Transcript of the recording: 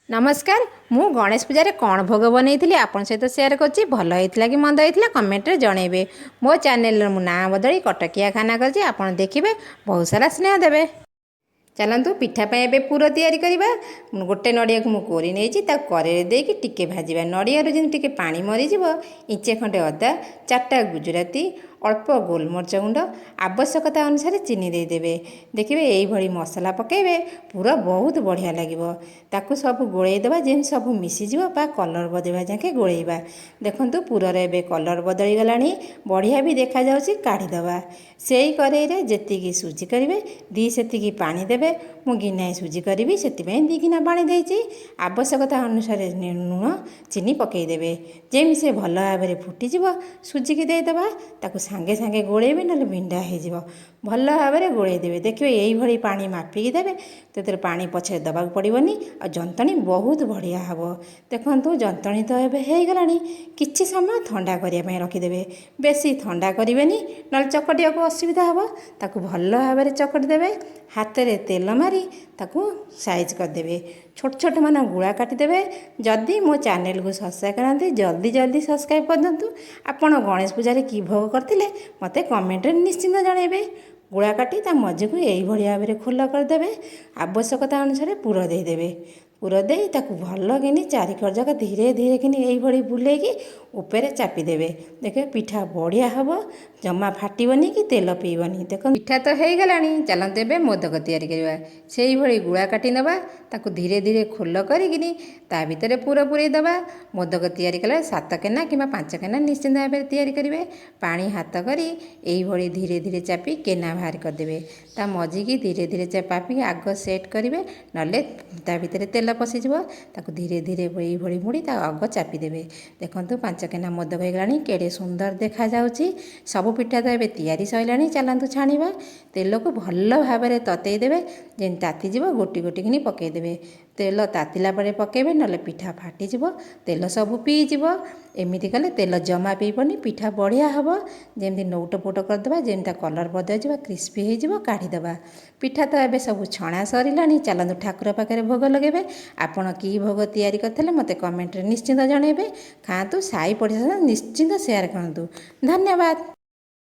नमस्कार मु गणेश पूजा कौन भोग बनई आपण सहित सेयार कर भल होता कि मंद होता कमेंट जनइबे। मो चैनल मु ना बदली कटकिया खाना कर देखिए बहुत सारा स्नेह देवे। चलतु पिठापाई ए पुर तैयारी करवा। गोटे नड़िया को मुझे कोरी नहीं कड़े देकी टिके भाजवा नड़िया टे पा मरीज इंचे खंडे अदा 4टा गुजराती अल्प गोलमरीच गुंड आवश्यकता अनुसार चीनी देदेवे। देखिए यही मसला पकेबे पूरा बहुत बढ़िया लगे। ताकू सब गोलैदेवा जेम सब मिसीज कलर बदलवा जाके गोलैबा। देखु पुरर ए कलर बदली गला बढ़िया भी देखा जाउची काढ़ीदवा। से कड़े जी सुजी करेंगे दी से पानी देवे। मु गिनाए सुजी करी से दी गिना पानी देती आवश्यकता अनुसार लुण चीनी पकईदेवे। जेमी से भल भाव में फुटीज सुजिकी देदेवा ताकू सांगे सांगे गोलैबे ना बिंडा हो भल भाव में गोलैदेवे। देखिए यही पानी मापिकी देवे तो पानी पछे दबा पड़ोनी आ जंतणी बहुत बढ़िया हम। देखु जंतणी तो ये गला किछि समय ठंडा करने रखिदेवे। बेसी ठंडा करेंगे ना चकटिया को असुविधा हम। ताकू भल भाव में चकटी देवे हाथ में तेल मारी ताकू साइज करदे। छोट छोट मान गुड़ा काटिदेवे। जदि मो चैनल को सब्सक्राइब कराते जल्दी जल्दी सब्सक्राइब कर दिंतु। आपण गणेश पूजा की भोग करते मत कमेंट निश्चिंत जनइबे। गुड़ा काटी ता मझी को यही भाव में खोल करदे। आवश्यकता अनुसार पुर देदेवे। पुर दे ताकू भल कि चारिकर जाक धीरे धीरे कि यही बुलेकी ऊपर चापीदेवे। देखिए पिठा बढ़िया हम जमा फाटबनी कि तेल पीबनी। देख पिठा तो हो गला। चलते ए मोदक तैयारी करवा। से ही गुड़ा काटी नवा ताकू धीरे धीरे खोल करी ता भितर पुर पूरे दबा। मोदक तैयारी कला 7 केना कि 5 केना निश्चिंत भाव में तैयारी करेंगे। पानी हाथ करी यही धीरे धीरे चापी केना बाहर करदे। ता मझी की धीरे धीरे चापी आग सेट करेंगे नले ता भितर तेल पशिज ताकू धीरे धीरे यही मुड़ी आग चापीदेवे। देखु 5 केना मोदक हो गला केड़े सुंदर देखा जाउची। सब पिठा तो ये तैयारी सैलानी। चलतु छाणीबा तेल को भल भाव में ततईदेवे जेन तातीज गोटी गोटी कि पकईदेवे। तेल तातिला परे पकेबे ना पिठा फाटीज तेल सब पीज। एमती कले तेल जमा पीबनी पिठा बढ़िया हम। जमी नौट पोट करदे जेमता कलर बदल क्रिस्पी हो काढ़ीदे। पिठा तो ये सब छणा सरला। चलतु ठाकुर पाखे भोग लगे। आपण की भोग तैयारी करते मत कमेंट निश्चिंत जनइबे। खातु साई पड़ोसा निश्चिंत सेयार करतु। धन्यवाद।